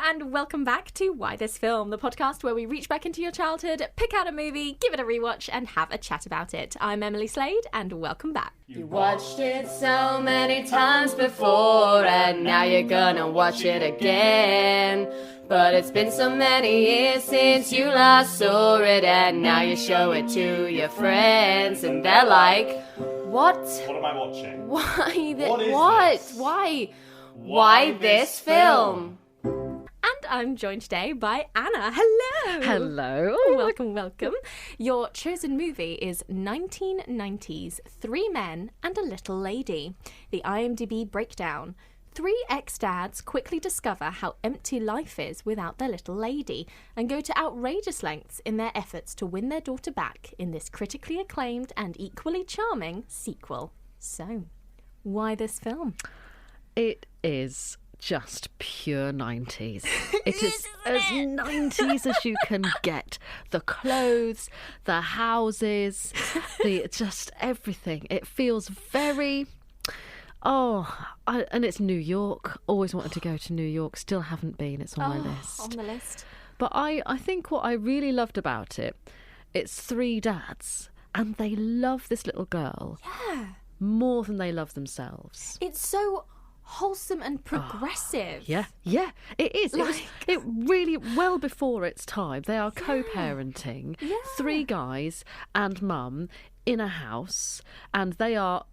and welcome back to Why This Film, the podcast where we reach back into your childhood, pick out a movie, give it a rewatch, and have a chat about it. I'm Emily Slade, and welcome back. You watched it so many times before, and now you're gonna watch it again. But it's been so many years since you last saw it, and now you show it to your friends, and they're like, what? What am I watching? Why this? What is this? Why this film? And I'm joined today by Anna. Hello. Hello. Welcome. Your chosen movie is 1990's Three Men and a Little Lady. The IMDb breakdown. Three ex-dads quickly discover how empty life is without their little lady and go to outrageous lengths in their efforts to win their daughter back in this critically acclaimed and equally charming sequel. So, why this film? It is just pure 90s. It is as 90s as you can get. The clothes, the houses, just everything. It feels very... and it's New York. Always wanted to go to New York. Still haven't been. It's on my list. On the list. But I think what I really loved about it, it's three dads, and they love this little girl more than they love themselves. It's so wholesome and progressive. Yeah, it is. It really, well before its time. They are co-parenting, three guys and mum in a house, and they are...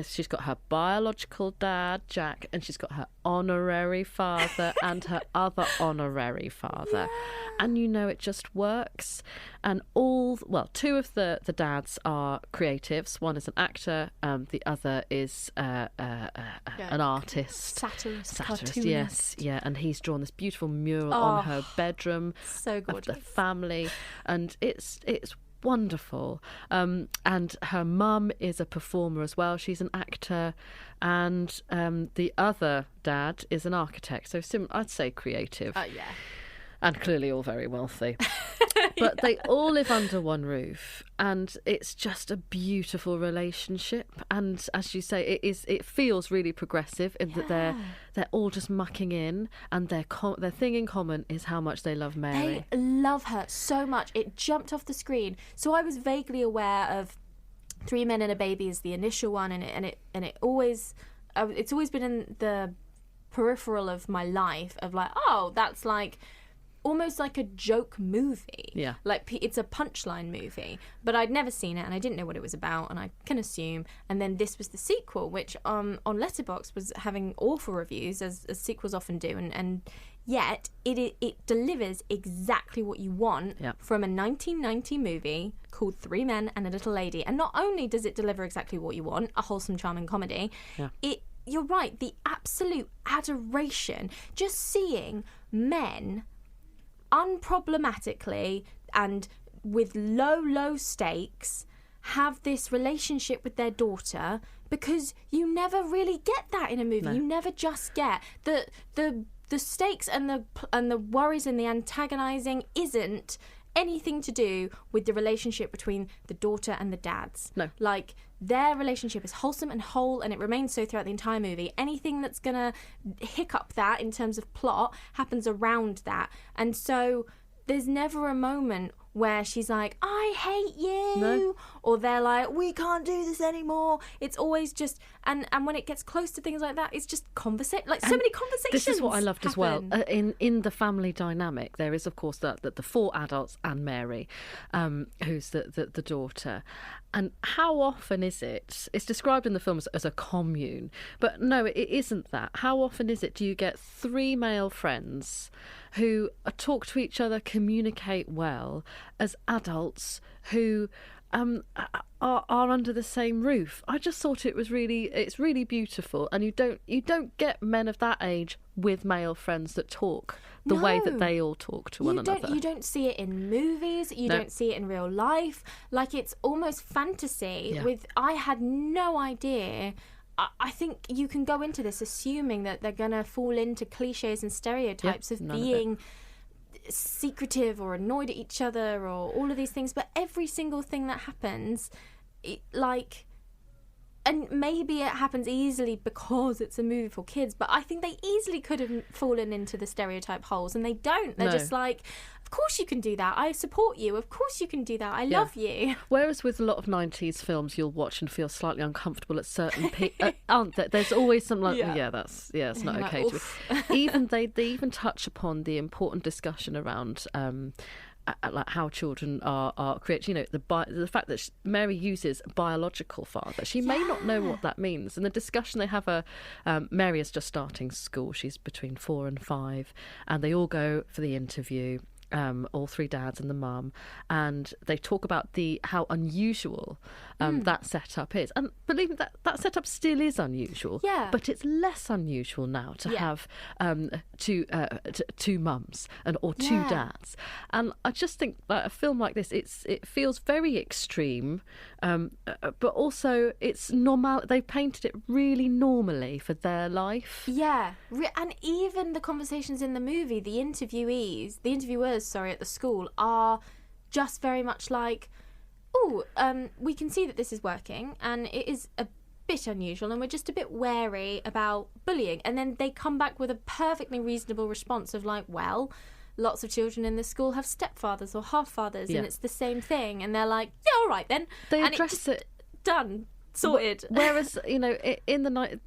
she's got her biological dad, Jack, and she's got her honorary father and her other honorary father. And it just works. And two of the dads are creatives. One is an actor, the other is an artist. Satirist, yes. Yeah, and he's drawn this beautiful mural on her bedroom so gorgeous. Of the family. And it's wonderful. And her mum is a performer as well. She's an actor, and the other dad is an architect. So I'd say creative. And clearly all very wealthy. But they all live under one roof, and it's just a beautiful relationship. And as you say, it feels really progressive in that they're all just mucking in, and their thing in common is how much they love Mary. They love her so much. It jumped off the screen. So I was vaguely aware of Three Men and a Baby as the initial one, and it's always been in the peripheral of my life of like, that's like almost like a joke movie. Yeah. Like, it's a punchline movie. But I'd never seen it, and I didn't know what it was about, and I can assume. And then this was the sequel, which on Letterboxd was having awful reviews, as sequels often do. And yet, it delivers exactly what you want from a 1990 movie called Three Men and a Little Lady. And not only does it deliver exactly what you want, a wholesome, charming comedy, you're right, the absolute adoration, just seeing men unproblematically and with low stakes have this relationship with their daughter, because you never really get that in a movie. You never just get the stakes and the worries and the antagonizing isn't anything to do with the relationship between the daughter and the dads. No. Like, their relationship is wholesome and whole, and it remains so throughout the entire movie. Anything that's going to hiccup that in terms of plot happens around that. And so there's never a moment where she's like, I hate you. No. Or they're like, we can't do this anymore. It's always just... And when it gets close to things like that, it's just conversation. Like, so many conversations. This is what I loved as well. In the family dynamic, there is, of course, the four adults and Mary, who's the daughter. And how often is it? It's described in the film as a commune. But no, it isn't that. How often is it do you get three male friends who talk to each other, communicate well, as adults who are under the same roof? I just thought it's really beautiful, and you don't get men of that age with male friends that talk the way that they all talk to one another. You don't see it in movies. You don't see it in real life. Like, it's almost fantasy. I had no idea. I think you can go into this assuming that they're going to fall into cliches and stereotypes of being secretive or annoyed at each other or all of these things. But every single thing that happens, and maybe it happens easily because it's a movie for kids, but I think they easily could have fallen into the stereotype holes, and they don't. They're just like, of course you can do that. I support you. Of course you can do that. I love you. Whereas with a lot of 90s films, you'll watch and feel slightly uncomfortable at certain aren't there? There's always some like, it's not okay. They even touch upon the important discussion around like how children are created. You know, the fact that Mary uses biological father. She may not know what that means. And the discussion they have, Mary is just starting school. She's between 4 and 5, and they all go for the interview. All 3 dads and the mum, and they talk about how unusual that setup is. And believe me, that setup still is unusual. Yeah. But it's less unusual now to have two mums or 2 dads. And I just think that a film like this, it feels very extreme, but also it's normal. They painted it really normally for their life. Yeah, and even the conversations in the movie, the interviewers at the school are just very much like, we can see that this is working and it is a bit unusual and we're just a bit wary about bullying. And then they come back with a perfectly reasonable response of like, well, lots of children in the school have stepfathers or half-fathers and it's the same thing. And they're like, yeah, all right then. They address it. Done. Sorted. Whereas, you know, in the night,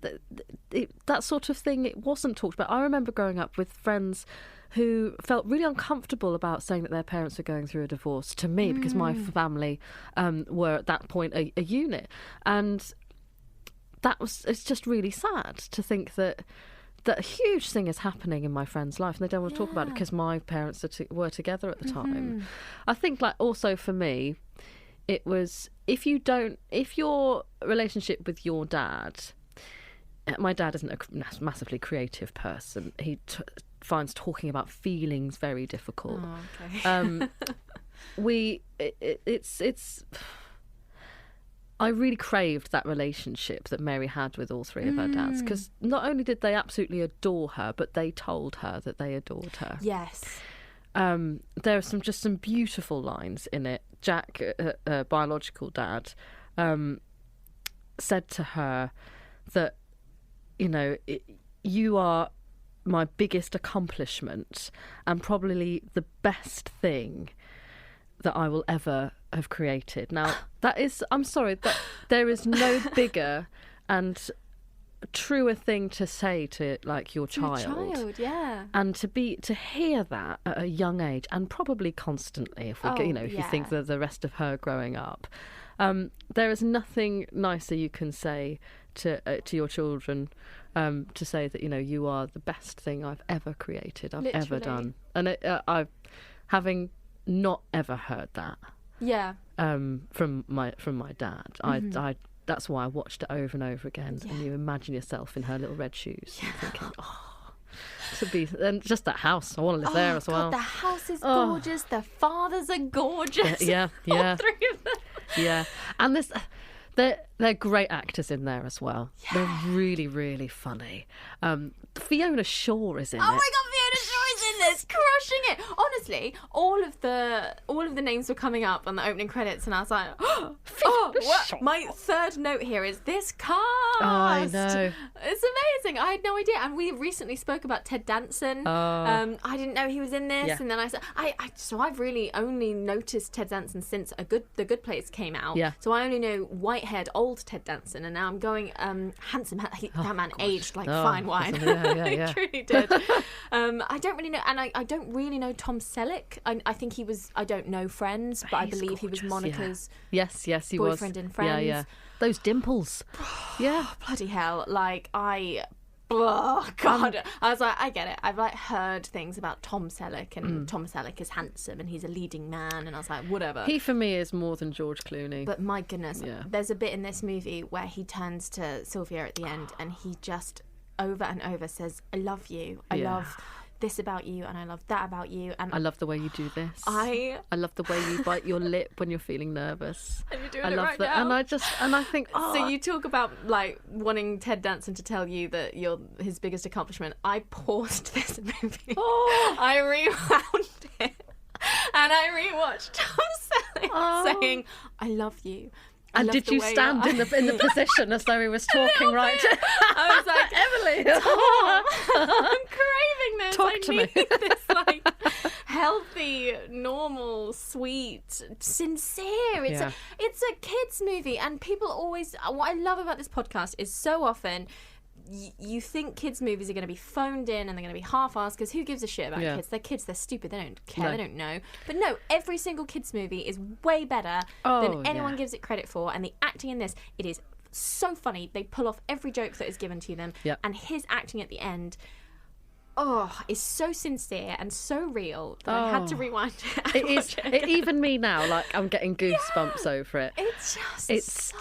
that sort of thing, it wasn't talked about. I remember growing up with friends who felt really uncomfortable about saying that their parents were going through a divorce to me because my family were at that point a unit. And it's just really sad to think that a huge thing is happening in my friend's life and they don't want to talk about it because my parents were together at the time. I think, like, also for me, it was if your relationship with your dad, my dad isn't a massively creative person. He finds talking about feelings very difficult. Oh, okay. It's I really craved that relationship that Mary had with all 3 of her dads, because not only did they absolutely adore her, but they told her that they adored her. Yes. There are some beautiful lines in it. Jack, biological dad, said to her that, you know, you are my biggest accomplishment and probably the best thing that I will ever have created. Now, that is, I'm sorry, that there is no bigger and truer thing to say to, like, your child. And to hear that at a young age, and probably constantly, if we if you think that the rest of her growing up, there is nothing nicer you can say to your children, to say that, you know, you are the best thing I've ever created, I've ever done. And I've having not ever heard that from my dad. I that's why I watched it over and over again. And you imagine yourself in her little red shoes and thinking, and just that house, I want to live there as well. God, the house is gorgeous, the fathers are gorgeous. Yeah. All 3 of them. Yeah. And they're great actors in there as well. They're really, really funny. Fiona Shaw is in it. Oh my God, Fiona Shaw is in this, crushing it. Honestly, all of the names were coming up on the opening credits, and I was like, what? My 3rd note here is this cast. Oh, I know. It's amazing. I had no idea. And we recently spoke about Ted Danson. I didn't know he was in this, and then I said, so I've really only noticed Ted Danson since The Good Place came out. Yeah. So I only know white-haired old Ted Danson, and now I'm going handsome. That man aged like fine wine. He truly did. I don't really know, and I don't really know Tom Selleck. I think he was, I don't know Friends, but I believe he was Monica's he boyfriend was. in Friends. Yeah. Those dimples. Bloody hell. Like, oh God. I was like, I get it. I've like heard things about Tom Selleck, and Tom Selleck is handsome and he's a leading man, and I was like, whatever. He for me is more than George Clooney. But my goodness, there's a bit in this movie where he turns to Sylvia at the end and he just over and over says, I love you. I love this about you, and I love that about you, and I love the way you do this. I love the way you bite your lip when you're feeling nervous. And you're doing it right now. And I think, so you talk about like wanting Ted Danson to tell you that you're his biggest accomplishment. I paused this movie. I rewound it, and I rewatched Tom Selleck saying, I love you. And did you stand in the position as though he was talking right? I was like, Emily, I'm craving this. Talk to me. This like healthy, normal, sweet, sincere. It's a kids movie, and people always. What I love about this podcast is so often. You think kids' movies are going to be phoned in and they're going to be half-assed because who gives a shit about kids? They're kids, they're stupid, they don't care, they don't know. But no, every single kids' movie is way better than anyone gives it credit for, and the acting in this, it is so funny. They pull off every joke that is given to them, and his acting at the end... is so sincere and so real that I had to rewind it. It is. Even me now, like I'm getting goosebumps over it. It's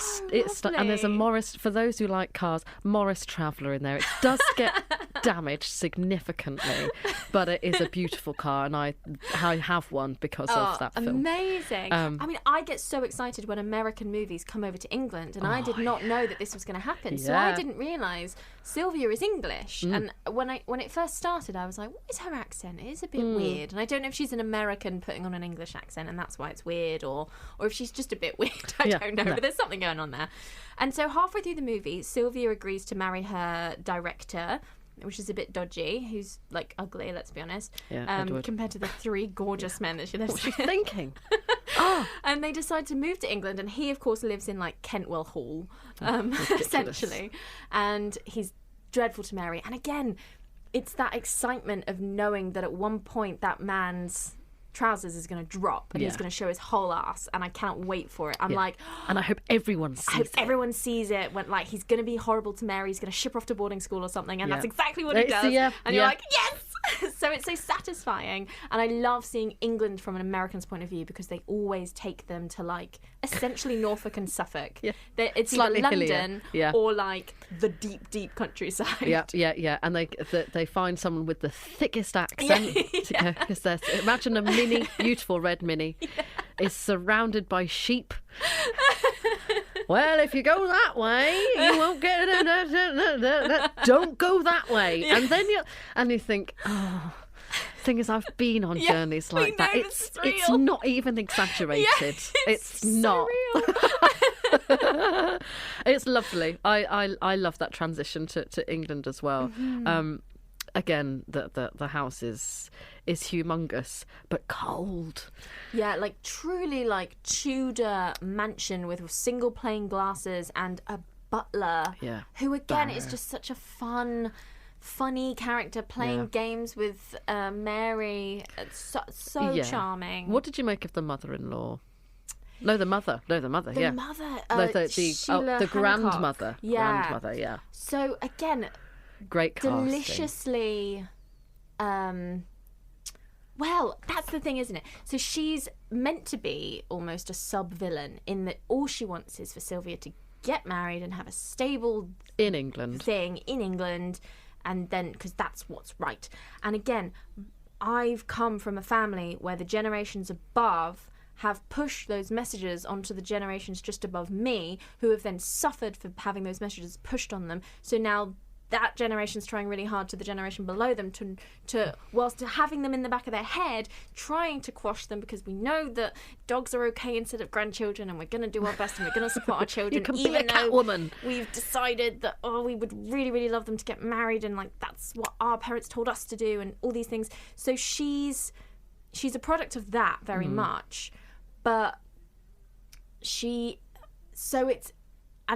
lovely. And there's a Morris, for those who like cars, Morris Traveller in there. It does get damaged significantly, but it is a beautiful car, and I have one because of that film. Amazing. I mean, I get so excited when American movies come over to England, and I did not know that this was going to happen, so I didn't realise Sylvia is English, and when it first started, I was like, what is her accent? It is a bit weird, and I don't know if she's an American putting on an English accent and that's why it's weird, or if she's just a bit weird. I don't know, but there's something going on there. And so halfway through the movie, Sylvia agrees to marry her director, which is a bit dodgy, who's like ugly, let's be honest, compared to the three gorgeous men that she lives with. What's she thinking? And they decide to move to England, and he of course lives in like Kentwell Hall, essentially, and he's dreadful to marry. And again, it's that excitement of knowing that at one point that man's trousers is going to drop and he's going to show his whole ass, and I cannot wait for it. I'm like, and I hope everyone sees it when like he's going to be horrible to marry, he's going to ship her off to boarding school or something, and that's exactly what he does. And you're like, yes. So it's so satisfying, and I love seeing England from an American's point of view because they always take them to like essentially Norfolk and Suffolk. It's slightly either London or like the deep countryside. And they find someone with the thickest accent to go, because imagine a mini, beautiful red mini is surrounded by sheep. Well, if you go that way, you won't get it. Don't go that way. And then you think, thing is, I've been on journeys like that. It's not even exaggerated. It's not. So it's lovely. I love that transition to England as well. Again, the house is humongous, but cold. Yeah, like truly like Tudor mansion with single pane glasses and a butler who again is just such a funny character playing games with Mary. It's so charming. What did you make of the mother-in-law? The mother. The grandmother. Grandmother. So again, great casting. Deliciously. Well, that's the thing, isn't it? So she's meant to be almost a sub-villain in that all she wants is for Sylvia to get married and have a stable in England thing in England, and then because that's what's right. And again, I've come from a family where the generations above have pushed those messages onto the generations just above me, who have then suffered for having those messages pushed on them. So now that generation's trying really hard to the generation below them to whilst having them in the back of their head, trying to quash them, because we know that dogs are okay instead of grandchildren, and we're going to do our best and we're going to support our children. You can be a Catwoman. We've decided that we would really, really love them to get married, and like that's what our parents told us to do, and all these things. So she's a product of that very much, but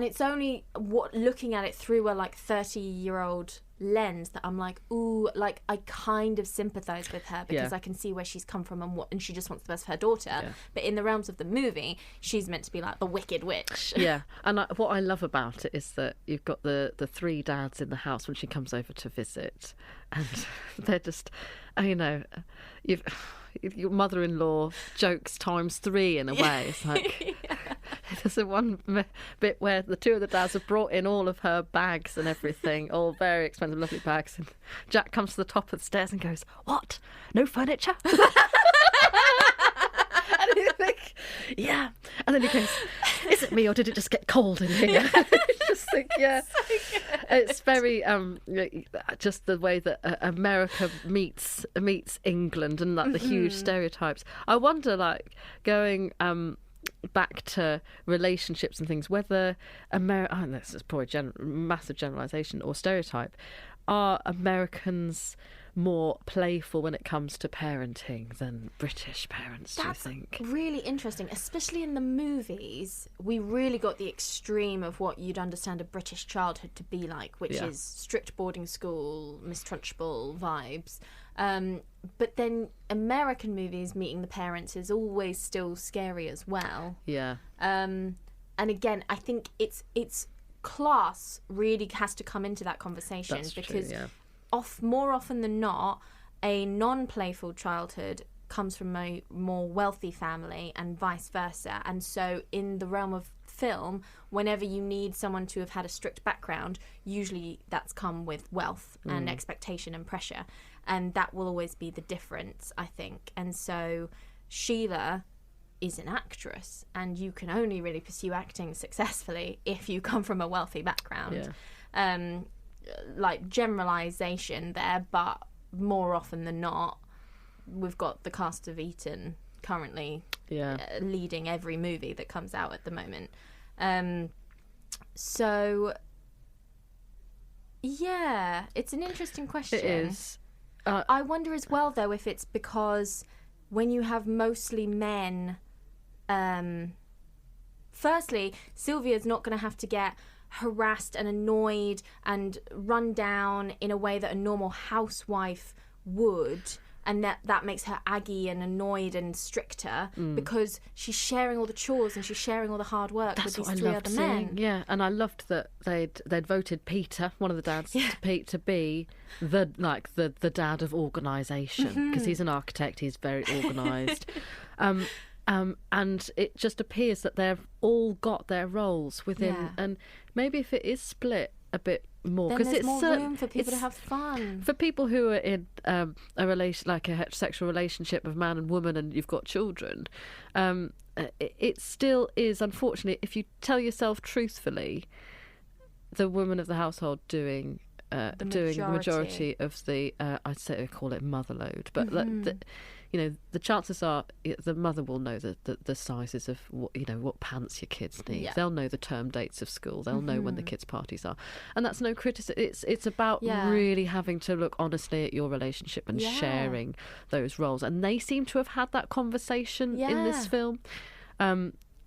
it's only looking at it through a like 30-year-old lens that I'm like, ooh, like I kind of sympathise with her because I can see where she's come from and she just wants the best for her daughter. Yeah. But in the realms of the movie, she's meant to be like the wicked witch. Yeah, and what I love about it is that you've got the three dads in the house when she comes over to visit, and they're just, your mother-in-law jokes times 3 in a way. It's like there's one bit where the two of the dads have brought in all of her bags and everything, all very expensive, lovely bags, and Jack comes to the top of the stairs and goes, "What? No furniture?" And you think, yeah. And then he goes, "Is it me or did it just get cold in here?" Just think, so it's very just the way that America meets England, and like the huge stereotypes. I wonder, like going back to relationships and things, whether this is probably a massive generalisation or stereotype, are Americans more playful when it comes to parenting than British parents, do you think? That's really interesting, especially in the movies. We really got the extreme of what you'd understand a British childhood to be like, which is strict boarding school, Miss Trunchbull vibes. But then American movies, meeting the parents is always still scary as well. Yeah. And again, I think it's class really has to come into that conversation. That's because true, yeah. More often than not, a non-playful childhood comes from a more wealthy family and vice versa. And so in the realm of film, whenever you need someone to have had a strict background, usually that's come with wealth and expectation and pressure. And that will always be the difference, I think. And so Sheila is an actress, and you can only really pursue acting successfully if you come from a wealthy background. Yeah. Like generalisation there, but more often than not, we've got the cast of Eton currently leading every movie that comes out at the moment. So, yeah, it's an interesting question. It is. I wonder as well, though, if it's because when you have mostly men, firstly, Sylvia's not going to have to get harassed and annoyed and run down in a way that a normal housewife would, and that makes her aggy and annoyed and stricter because she's sharing all the chores and she's sharing all the hard work with these three other men. Yeah, and I loved that they'd voted Peter, one of the dads, to be the dad of organisation, because he's an architect, he's very organised. And it just appears that they've all got their roles within, and maybe if it is split a bit more, because it's more room for people to have fun. For people who are in a relation, like a heterosexual relationship of man and woman, and you've got children, it still is, unfortunately, if you tell yourself truthfully, the woman of the household doing the majority of the, I'd say I call it mother load, but the chances are the mother will know the sizes of what pants your kids need. Yeah. They'll know the term dates of school. They'll know when the kids' parties are, and that's no criticism. It's about really having to look honestly at your relationship and sharing those roles. And they seem to have had that conversation in this film.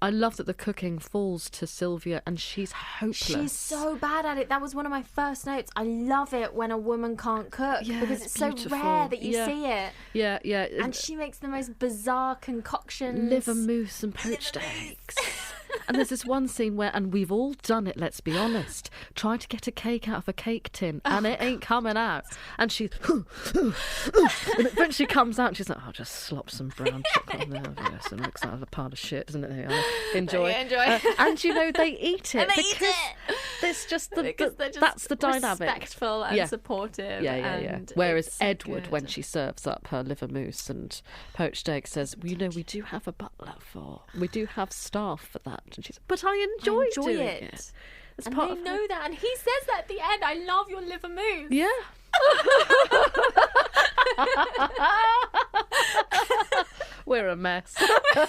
I love that the cooking falls to Sylvia, and she's hopeless. She's so bad at it. That was one of my first notes. I love it when a woman can't cook because it's so rare that you see it. Yeah. And she makes the most bizarre concoctions. Liver mousse and poached eggs. And there's this one scene where, and we've all done it, let's be honest, try to get a cake out of a cake tin and it ain't coming out. And she's, and eventually comes out and she's like, I'll just slop some brown chocolate on there. Yes, and it looks like a pile of shit, doesn't it? Enjoy. And they eat it. It's just that's the dynamic. Respectful and supportive. Yeah. Whereas Edward, when she serves up her liver mousse and poached eggs, says, we do have a butler we do have staff for that. And she's, but I enjoy doing it. It's and they know that, and he says that at the end. I love your liver mousse. Yeah. We're a mess.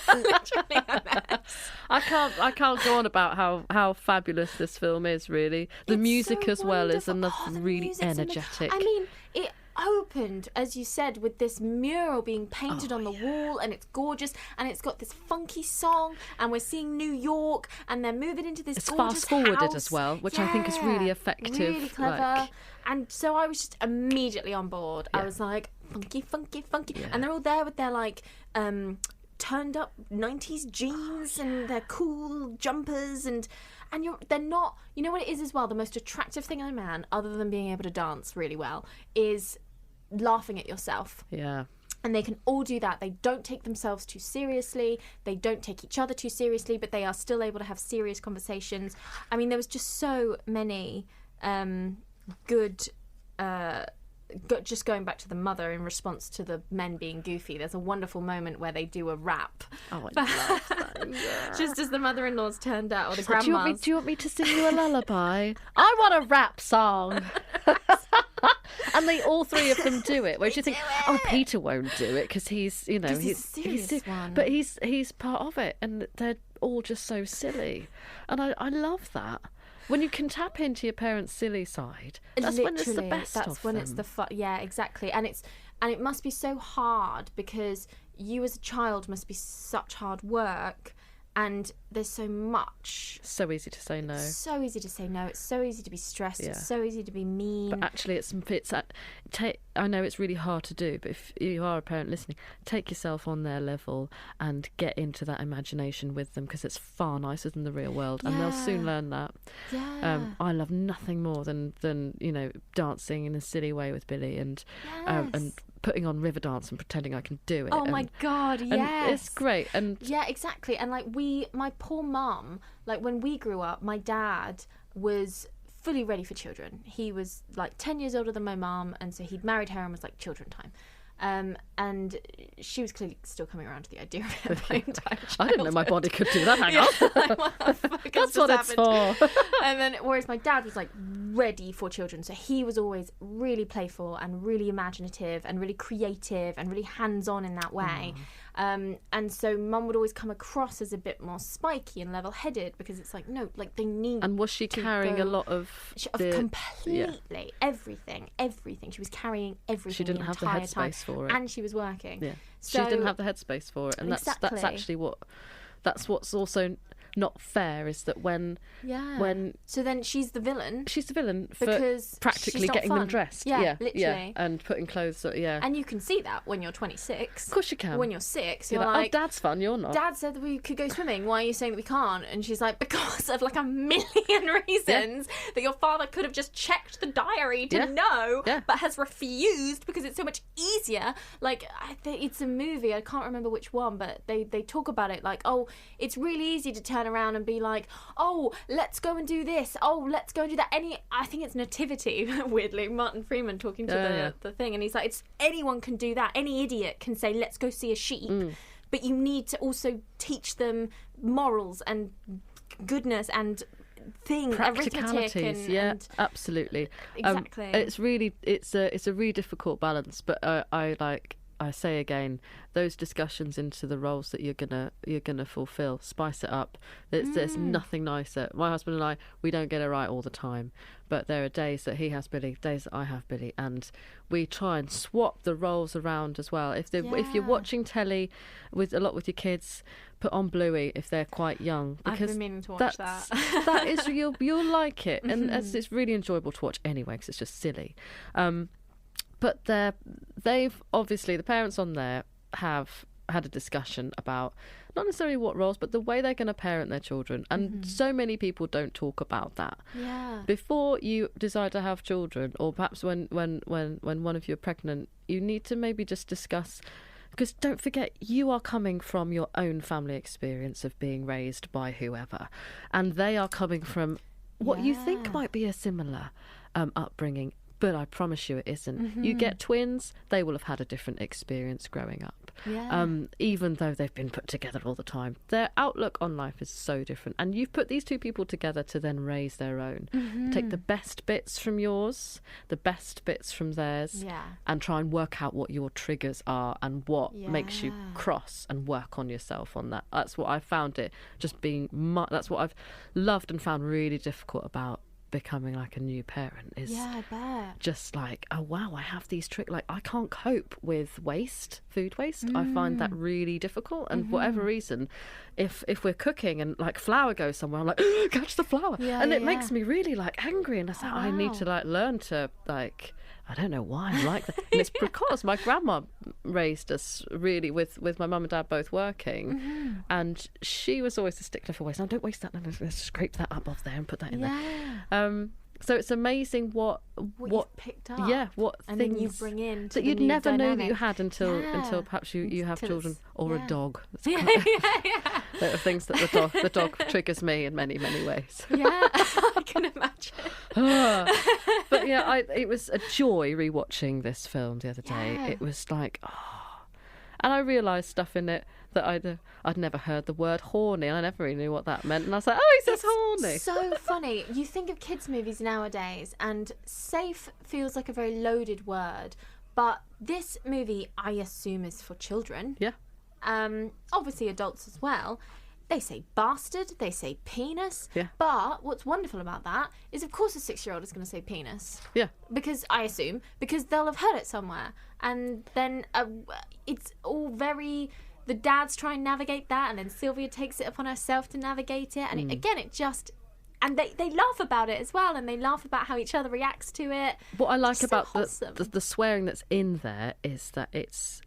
Literally a mess. I can't go on about how fabulous this film is. Really, the music as well is another really energetic. I mean, it opened, as you said, with this mural being painted on the wall, and it's gorgeous, and it's got this funky song, and we're seeing New York, and they're moving into this gorgeous fast forwarded house as well, which I think is really effective, really clever. And so I was just immediately on board. I was like, funky, and they're all there with their turned up 90s jeans and their cool jumpers, and they're not, you know what it is as well, the most attractive thing in a man, other than being able to dance really well, is laughing at yourself. Yeah. And they can all do that. They don't take themselves too seriously. They don't take each other too seriously, but they are still able to have serious conversations. I mean, there was just so many good... just going back to the mother in response to the men being goofy, there's a wonderful moment where they do a rap. Oh, I love that. Yeah. Just as the mother-in-law's turned out, or the grandma's. Do you want me to sing you a lullaby? I want a rap song. And they all three of them do it. Whereas you think, oh, Peter won't do it because he's, you know, he's one. But he's part of it, and they're all just so silly, and I love that. When you can tap into your parents' silly side, that's when it's the best of them. That's when it's the fun. Yeah, exactly. And it must be so hard because you as a child must be such hard work, and there's so much. So easy to say no. So easy to say no. It's so easy to be stressed. Yeah. It's so easy to be mean. But actually, I know it's really hard to do, but if you are a parent listening, take yourself on their level and get into that imagination with them, because it's far nicer than the real world, and they'll soon learn that. Yeah. I love nothing more than you know, dancing in a silly way with Billy and putting on Riverdance and pretending I can do it. Oh my God, yes. It's great. And yeah, exactly. And like my poor mum, like when we grew up, my dad was fully ready for children. He was like 10 years older than my mum, and so he'd married her and was like, children time. And she was clearly still coming around to the idea of it my entire childhood. I didn't know my body could do that. Hang on. Like, what the fuck That's what it's for. And then, whereas my dad was like ready for children, so he was always really playful and really imaginative and really creative and really hands-on in that way. And so mum would always come across as a bit more spiky and level-headed, because it's like, no, like they need. And was she carrying a lot of completely everything? She was carrying everything. She didn't have the headspace for it, and she was working. Yeah, so, she didn't have the headspace for it, and exactly. that's actually what's also not fair, is that when so then she's the villain for because practically getting them dressed, literally, and putting clothes on, and you can see that when you're 26. Of course you can. When you're 6, you're like, oh, Dad's fun, you're not. Dad said that we could go swimming, why are you saying that we can't? And she's like, because of like a million reasons that your father could have just checked the diary to know, but has refused because it's so much easier. Like, it's a movie, I can't remember which one, but they talk about it like, oh, it's really easy to turn around and be like, oh, let's go and do this, oh, let's go and do that. I think it's Nativity, weirdly, Martin Freeman talking to the thing, and he's like, anyone can do that, any idiot can say let's go see a sheep, but you need to also teach them morals and goodness and practicalities, and absolutely, exactly. It's a really difficult balance, but I say again, those discussions into the roles that you're gonna fulfill, spice it up. There's nothing nicer. My husband and I, we don't get it right all the time, but there are days that he has Billy, days that I have Billy, and we try and swap the roles around as well. If you're watching telly with your kids, put on Bluey if they're quite young, because I've been meaning to watch that. That is you'll like it, and it's really enjoyable to watch anyway, because it's just silly. But they've obviously, the parents on there have had a discussion about not necessarily what roles, but the way they're going to parent their children. And so many people don't talk about that. Yeah. Before you decide to have children, or perhaps when one of you are pregnant, you need to maybe just discuss, because don't forget, you are coming from your own family experience of being raised by whoever, and they are coming from what you think might be a similar upbringing. But I promise you it isn't. You get twins, they will have had a different experience growing up. Yeah. Even though they've been put together all the time. Their outlook on life is so different. And you've put these two people together to then raise their own. Take the best bits from yours, the best bits from theirs, and try and work out what your triggers are and what makes you cross, and work on yourself on that. That's what I found it just being... that's what I've loved and found really difficult about becoming like a new parent, is I bet. Just like, oh wow, I have these tricks, like I can't cope with food waste. I find that really difficult, and for whatever reason, if we're cooking and like flour goes somewhere, I'm like, catch the flour, and it makes me really like angry, and I need to like learn to like, I don't know why I'm like that. And it's because my grandma raised us really with my mum and dad both working, and she was always a stickler for waste. No, don't waste that. No, let's scrape that up off there and put that in there. So it's amazing what you've picked up, what and things then you bring in that you'd never know that you had until perhaps you have children or a dog. There are things that the dog triggers me in many ways. I can imagine. But it was a joy rewatching this film the other day. It was like, And I realised stuff in it that I'd never heard the word horny, and I never really knew what that meant. And I was like, oh, he says horny. So funny. You think of kids' movies nowadays, and safe feels like a very loaded word. But this movie, I assume, is for children. Yeah. Obviously adults as well. They say bastard, they say penis. Yeah. But what's wonderful about that is, of course, a 6-year-old is going to say penis. Yeah. Because, I assume, because they'll have heard it somewhere. And then it's all very... The dads try and navigate that, and then Sylvia takes it upon herself to navigate it. And it just... And they laugh about it as well, and they laugh about how each other reacts to it. What I like about so the swearing that's in there is that it's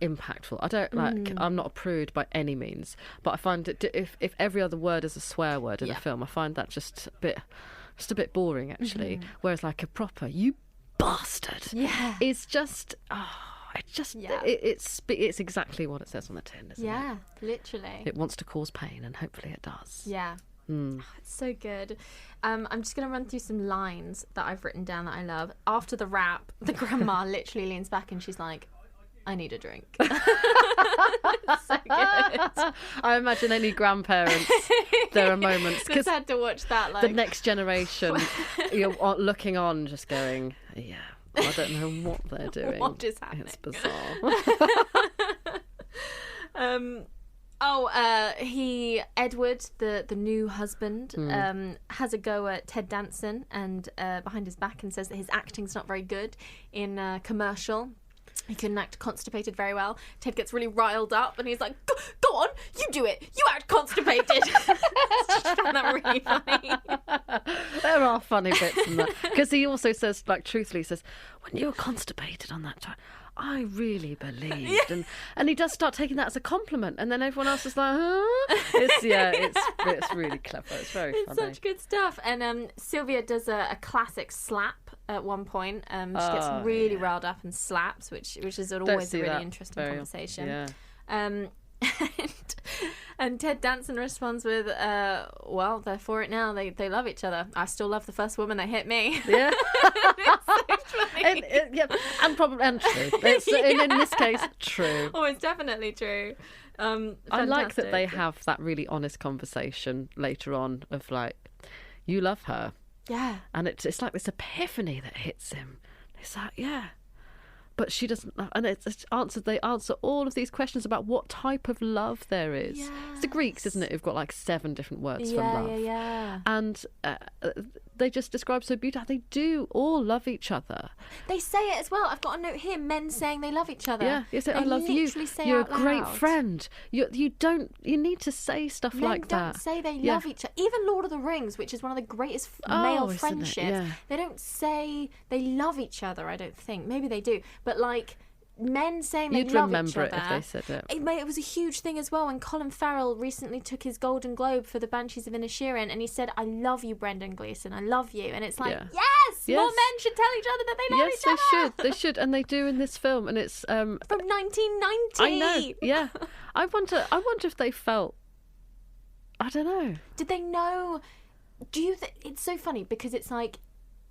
impactful. I don't like. I'm not a prude by any means, but I find it, if every other word is a swear word in a film, I find that just a bit boring actually. Whereas like a proper "you bastard" is just it's exactly what it says on the tin, isn't it? Yeah, literally. It wants to cause pain, and hopefully it does. Yeah. Oh, it's so good. I'm just going to run through some lines that I've written down that I love. After the rap, the grandma literally leans back and she's like, I need a drink. It's so good. I imagine any grandparents, there are moments. Just had to watch that. Like, the next generation, you're looking on just going, yeah, I don't know what they're doing. What is happening? It's bizarre. Edward, the new husband, has a go at Ted Danson and behind his back, and says that his acting's not very good in commercial. He couldn't act constipated very well. Ted gets really riled up and he's like, go on, you do it. You act constipated. I just found that really funny. There are funny bits in that. Because he also says, like, truthfully, says, when you were constipated on that time, I really believed. And he does start taking that as a compliment. And then everyone else is like, huh? It's really clever. It's very funny. It's such good stuff. And Sylvia does a classic slap at one point. She gets really riled up and slaps, which is always a really interesting conversation. Yeah. And Ted Danson responds with, well, they're for it now. They love each other. I still love the first woman that hit me. Yeah. It's so funny. And probably and true. It's, in this case, true. Oh, it's definitely true. I like that they have that really honest conversation later on of like, you love her. Yeah. And it's like this epiphany that hits him. It's like, yeah. But she doesn't, and they answer all of these questions about what type of love there is. Yes. It's the Greeks, isn't it, who've got like 7 different words for love. Yeah. And they just describe so beautifully. They do all love each other. They say it as well. I've got a note here, men saying they love each other. Yeah, you say, I love you. You're a great friend. You need to say stuff men like that. Don't say they love each other. Even Lord of the Rings, which is one of the greatest male friendships, they don't say they love each other, I don't think. Maybe they do. But like men saying they love each other. You'd remember it if they said it. It was a huge thing as well when Colin Farrell recently took his Golden Globe for The Banshees of Inisherin, and he said, I love you, Brendan Gleeson, I love you. And it's like, yes, more men should tell each other that they love each other. Yes, they should, and they do in this film, and it's from 1990. I know, yeah. I wonder if they felt, I don't know. Did they know? It's so funny because it's like,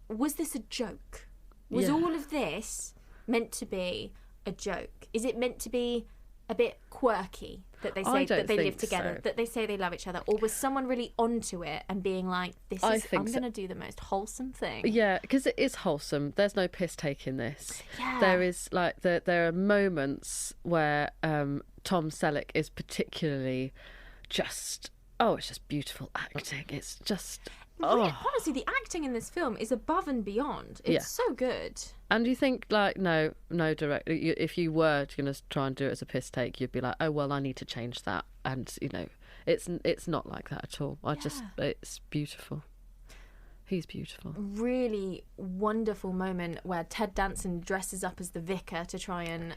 was this a joke? Was all of this meant to be a joke? Is it meant to be a bit quirky that they say that they live together, that they say they love each other, or was someone really onto it and being like, I'm going to do the most wholesome thing? Yeah, because it is wholesome. There's no piss take in this. Yeah. There is like there are moments where Tom Selleck is particularly just it's just beautiful acting. It's just honestly, the acting in this film is above and beyond. It's so good. And you think, like, no, director, if you were going to try and do it as a piss take, you'd be like, oh, well, I need to change that. And, it's not like that at all. It's beautiful. He's beautiful. Really wonderful moment where Ted Danson dresses up as the vicar to try and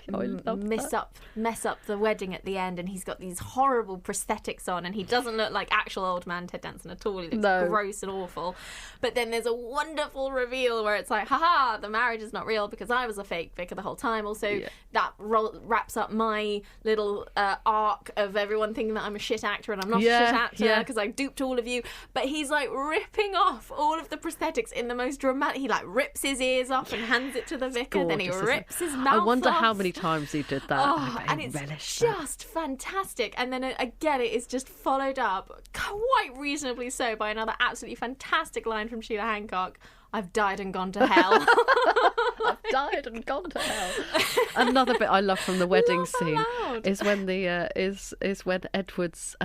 mess up the wedding at the end, and he's got these horrible prosthetics on, and he doesn't look like actual old man Ted Danson at all. He looks gross and awful. But then there's a wonderful reveal where it's like, haha, the marriage is not real because I was a fake vicar the whole time. Also, that wraps up my little arc of everyone thinking that I'm a shit actor and I'm not a shit actor because I duped all of you. But he's like ripping off all all of the prosthetics in the most dramatic. He like rips his ears off and hands it to the vicar. Gorgeous, then he rips his mouth off. I wonder how many times he did that. And it's just fantastic. And then again, it is just followed up, quite reasonably so, by another absolutely fantastic line from Sheila Hancock. I've died and gone to hell. I've died and gone to hell. Another bit I love from the wedding scene is when is when Edward's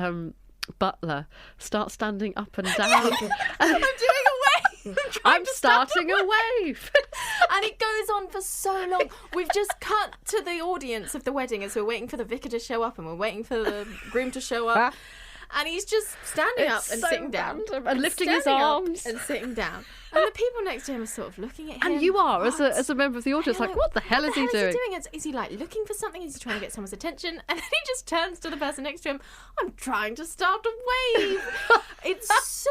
butler starts standing up and down. I'm doing a wave. I'm starting a wave. And it goes on for so long. We've just cut to the audience of the wedding as we're waiting for the vicar to show up and we're waiting for the groom to show up. And he's just standing up and sitting down. And lifting his arms. And sitting down. And the people next to him are sort of looking at him. And you are, as a member of the audience, like, what the hell is he doing? Is he like looking for something? Is he trying to get someone's attention? And then he just turns to the person next to him. I'm trying to start a wave. It's so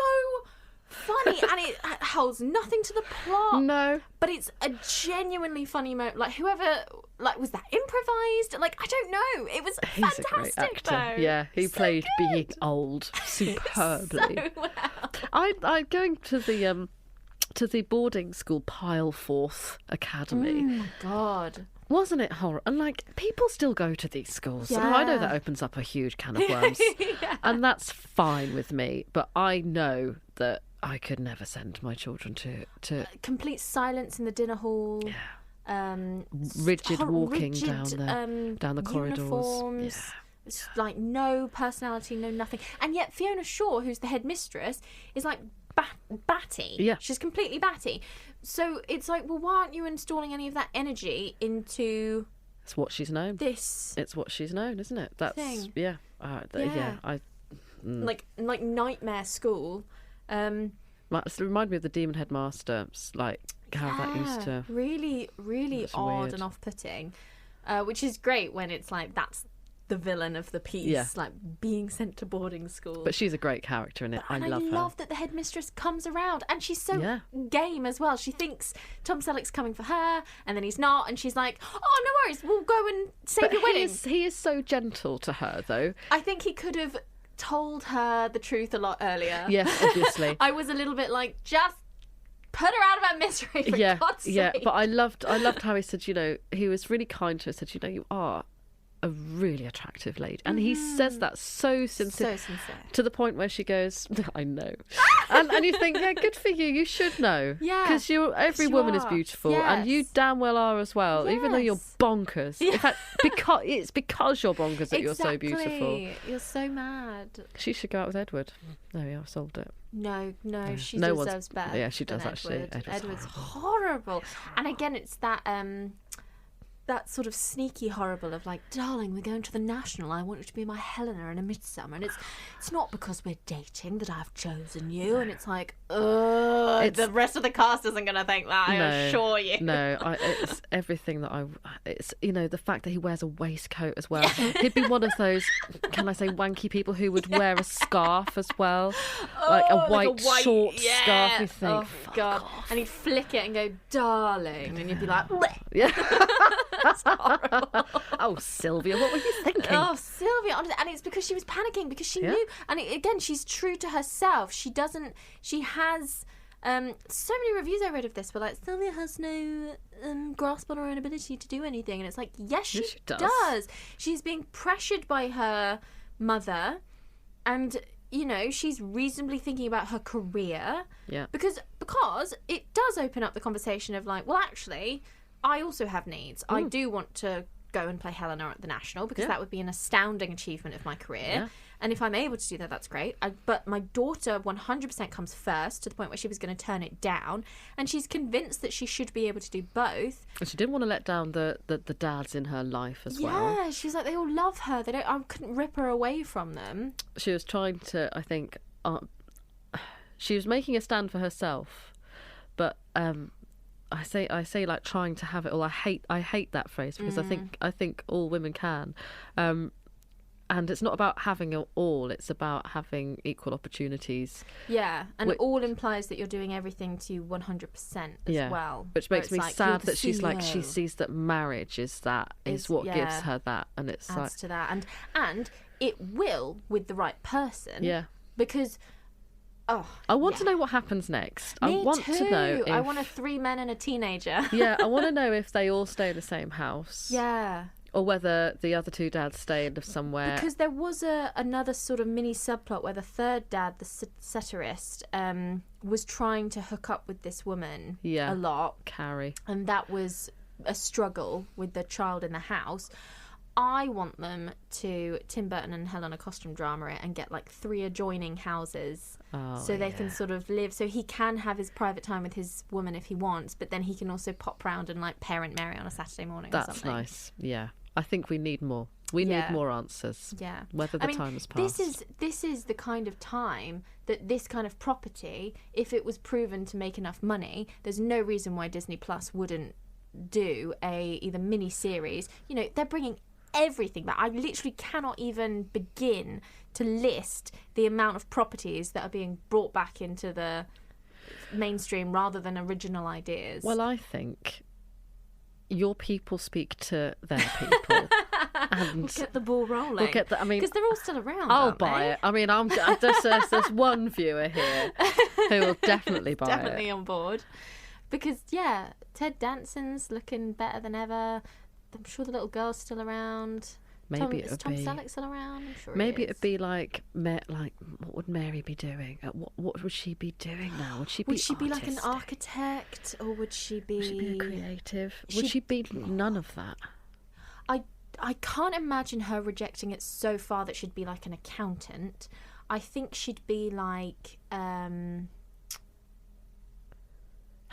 funny, and it holds nothing to the plot. No. But it's a genuinely funny moment. Like, whoever, like, was that improvised? Like, I don't know. It was fantastic, He's a great actor. though. Yeah, he So played good. being old superbly. So well. I going to the boarding school Pileforth Academy. Oh my God. Wasn't it horrible? And like, people still go to these schools. Yeah. And I know that opens up a huge can of worms. Yeah. And that's fine with me. But I know that I could never send my children to Complete silence in the dinner hall. Yeah. Rigid walking rigid, down the corridors. Uniforms. Yeah. It's like no personality, no nothing. And yet Fiona Shaw, who's the headmistress, is like batty. Yeah. She's completely batty. So it's like, well, why aren't you installing any of that energy into It's what she's known. this? It's what she's known, isn't it? That's thing? yeah. Like nightmare school. It reminded me of the Demon Headmaster, like how that used to. Really, really It's odd weird. and off-putting, which is great when it's like that's the villain of the piece, Yeah. like being sent to boarding school. But she's a great character in it. And I love her. that the headmistress comes around, and she's so Yeah. game as well. She thinks Tom Selleck's coming for her, and then he's not, and she's like, "Oh, no worries, we'll go and save But your wedding." he is so gentle to her, though. I think he could have told her the truth a lot earlier. Yes, obviously. I was a little bit like, just put her out of her misery, for God's sake. Yeah, but I loved how he said, he was really kind to her, said, you are a really attractive lady. And he says that so sincere. So sincere. To the point where she goes, I know. and you think, yeah, good for you. You should know. Yeah. Because every You woman is are. beautiful. And you Yes. damn well are as well, even though you're Yes. bonkers. In fact, it's because you're bonkers that you're so beautiful. Exactly. You're so mad. She should go out with Edward. There we are, solved it. No, she No one's- deserves better. yeah, she does than actually. Edward. Edward's horrible. And again, it's that sort of sneaky horrible of like, darling, we're going to the National. I want you to be my Helena in A Midsummer. And it's not because we're dating that I've chosen you. And it's like, the rest of the cast isn't going to think that, I assure you. No, it's everything that it's, the fact that he wears a waistcoat as well. He'd be one of those, can I say, wanky people who would wear a scarf as well. Like a white short scarf. You think, oh, God. off. And he'd flick it and go, darling. And you'd be like, bleh. Yeah. That's horrible. Oh, Sylvia, what were you thinking? Oh, Sylvia, honestly, and it's because she was panicking, because she knew, and again, she's true to herself. She has, so many reviews I read of this were like, Sylvia has no grasp on her own ability to do anything, and it's like, yes, she does. She's being pressured by her mother, and, she's reasonably thinking about her career. Yeah. Because it does open up the conversation of like, well, actually, I also have needs. I do want to go and play Helena at the National, because that would be an astounding achievement of my career. Yeah. And if I'm able to do that, that's great. But my daughter 100% comes first, to the point where she was going to turn it down. And she's convinced that she should be able to do both. And she didn't want to let down the dads in her life as well. Yeah, she's like, they all love her. I couldn't rip her away from them. She was trying to, I think, she was making a stand for herself, but I say like trying to have it all. I hate that phrase, because I think all women can, and it's not about having it all. It's about having equal opportunities. Yeah, and it all implies that you're doing everything to 100% as well. Which makes me like, sad that she's like, CEO. she sees that marriage is what gives her that, and it's adds like to that, and it will with the right person. Yeah. Because Oh, I want to know what happens next. Me I want too. to know if... I want 3 men and a teenager. Yeah, I want to know if they all stay in the same house. Yeah. Or whether the other 2 dads stay in somewhere. Because there was another sort of mini subplot where the third dad, the satirist, was trying to hook up with this woman a lot. Carrie. And that was a struggle with the child in the house. I want them to Tim Burton and Helena costume drama it and get like 3 adjoining houses so they can sort of live. So he can have his private time with his woman if he wants, but then he can also pop round and like parent Mary on a Saturday morning or something. That's nice. Yeah. I think we need more. We need more answers. Yeah. Whether the time has passed. This is the kind of time that this kind of property, if it was proven to make enough money, there's no reason why Disney Plus wouldn't do either mini series. You know, they're bringing everything back. I literally cannot even begin to list the amount of properties that are being brought back into the mainstream rather than original ideas. Well, I think your people speak to their people. And we'll get the ball rolling. Because they're all still around. I'll buy it. I mean, there's one viewer here who will definitely buy it. Definitely on board. Because, yeah, Ted Danson's looking better than ever. I'm sure the little girl's still around. Maybe is Tom Selleck still around? I'm sure maybe it'd be like what would Mary be doing? What would she be doing now? Would she be like an architect, or would she be a creative? Would she be none of that? I can't imagine her rejecting it so far that she'd be like an accountant. I think she'd be like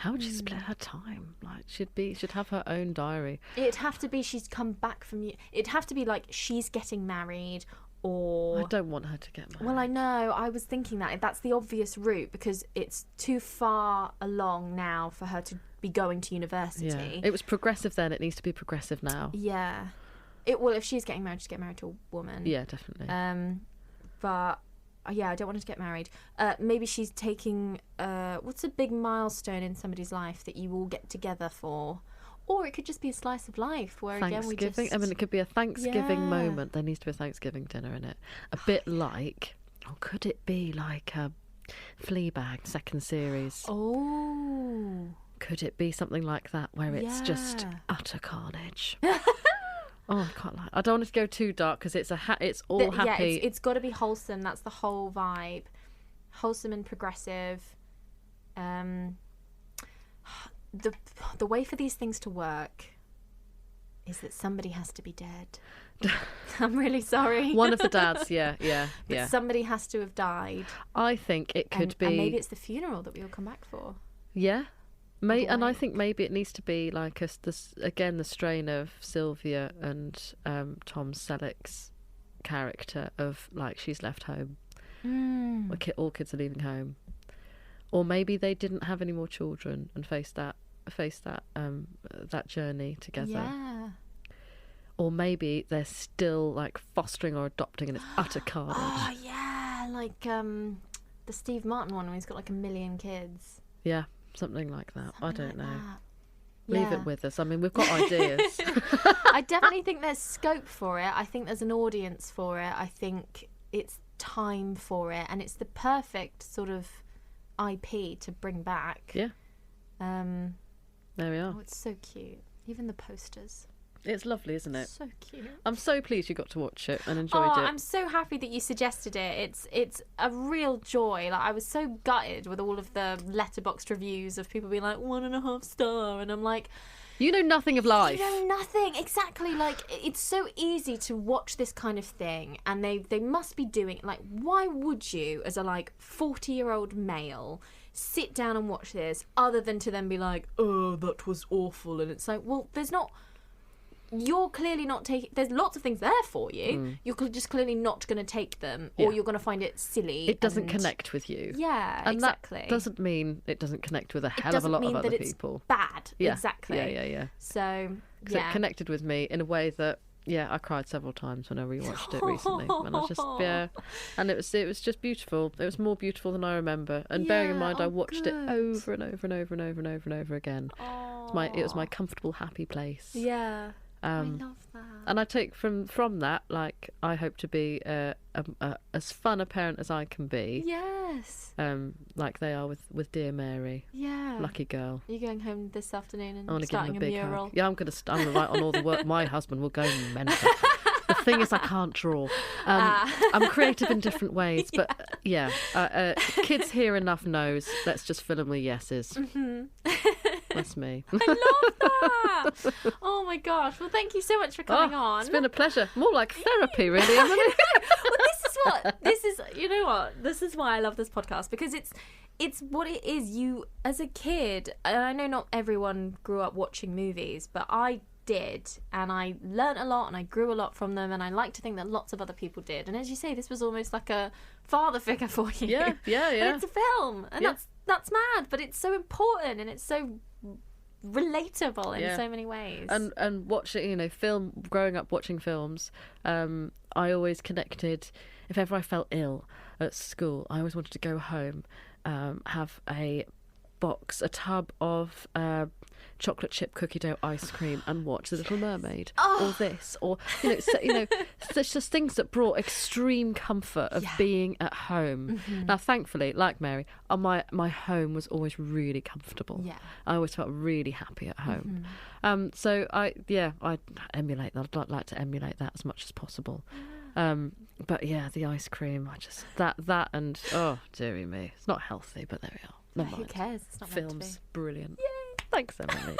how would she split her time? Like, she'd have her own diary. It'd have to be she's come back from you. It'd have to be like she's getting married, or I don't want her to get married. Well, I know. I was thinking that's the obvious route because it's too far along now for her to be going to university. Yeah. It was progressive then. It needs to be progressive now. Yeah. If she's getting married, she's get married to a woman. Yeah, definitely. But. Yeah, I don't want her to get married. Maybe she's taking... what's a big milestone in somebody's life that you all get together for? Or it could just be a slice of life where, again, we just... I mean, it could be a Thanksgiving moment. There needs to be a Thanksgiving dinner in it. A bit like... Or could it be like Fleabag, second series? Oh. Could it be something like that where it's just utter carnage? Oh, I can't lie. I don't want it to go too dark because it's all happy. Yeah, it's got to be wholesome. That's the whole vibe. Wholesome and progressive. The way for these things to work is that somebody has to be dead. I'm really sorry. One of the dads, yeah. But somebody has to have died. I think it could be... And maybe it's the funeral that we all come back for. Yeah. And I think maybe it needs to be like the strain of Sylvia and Tom Selleck's character of like she's left home. All kids are leaving home, or maybe they didn't have any more children and face that journey together. Yeah. Or maybe they're still like fostering or adopting and it's utter carnage. Oh yeah, like the Steve Martin one when he's got like 1 million kids. Yeah. Something like that. I don't know. Yeah. Leave it with us. I mean, we've got ideas. I definitely think there's scope for it. I think there's an audience for it. I think it's time for it. And it's the perfect sort of IP to bring back. Yeah. There we are. Oh, it's so cute. Even the posters. It's lovely, isn't it? So cute. I'm so pleased you got to watch it and enjoyed it. I'm so happy that you suggested it. It's a real joy. Like I was so gutted with all of the letterboxd reviews of people being like 1.5 star, and I'm like, you know nothing of life. You know nothing. Exactly. Like it's so easy to watch this kind of thing, and they must be doing like, why would you, as a like 40-year-old male, sit down and watch this other than to then be like, oh, that was awful? And it's like, well, there's not. You're clearly not taking... There's lots of things there for you. You're just clearly not going to take them, or you're going to find it silly. It doesn't connect with you. Yeah, and exactly. That doesn't mean it doesn't connect with a hell of a lot of other people. It doesn't mean that it's bad. Yeah. Exactly. Yeah. So, it connected with me in a way that, I cried several times when I rewatched it recently. When I just, and it was just beautiful. It was more beautiful than I remember. And bearing in mind, I watched it over and over and over and over and over and over again. It was my comfortable, happy place. Yeah. I love that. And I take from that, like, I hope to be as fun a parent as I can be. Yes. Like they are with dear Mary. Yeah. Lucky girl. Are you going home this afternoon and I want to give him starting a big mural? hug. Yeah, I'm gonna write on all the work. My husband will go mental. The thing is, I can't draw. I'm creative in different ways, but yeah, kids hear enough no's. Let's just fill them with yeses. Mm-hmm. That's me. I love that. Oh my gosh. Well, thank you so much for coming on. It's been a pleasure. More like therapy, really, Emily. Well, this is you know what? This is why I love this podcast, because it's what it is. You, as a kid, and I know not everyone grew up watching movies, but I did, and I learnt a lot and I grew a lot from them, and I like to think that lots of other people did. And as you say, this was almost like a father figure for you. Yeah. And it's a film, and that's mad, but it's so important and it's so relatable in so many ways. And watching, growing up watching films, I always connected. If ever I felt ill at school, I always wanted to go home, have a tub of chocolate chip cookie dough ice cream and watch The Little Mermaid, or this, or such just things that brought extreme comfort of being at home. Mm-hmm. Now, thankfully, like Mary, my home was always really comfortable. Yeah, I always felt really happy at home. Mm-hmm. So I emulate that. I'd like to emulate that as much as possible. But yeah, the ice cream, I just that and oh dearie me, it's not healthy, but there we are. Never mind. Who cares? It's not Film's meant to be. Brilliant. Yay! Thanks, Emily.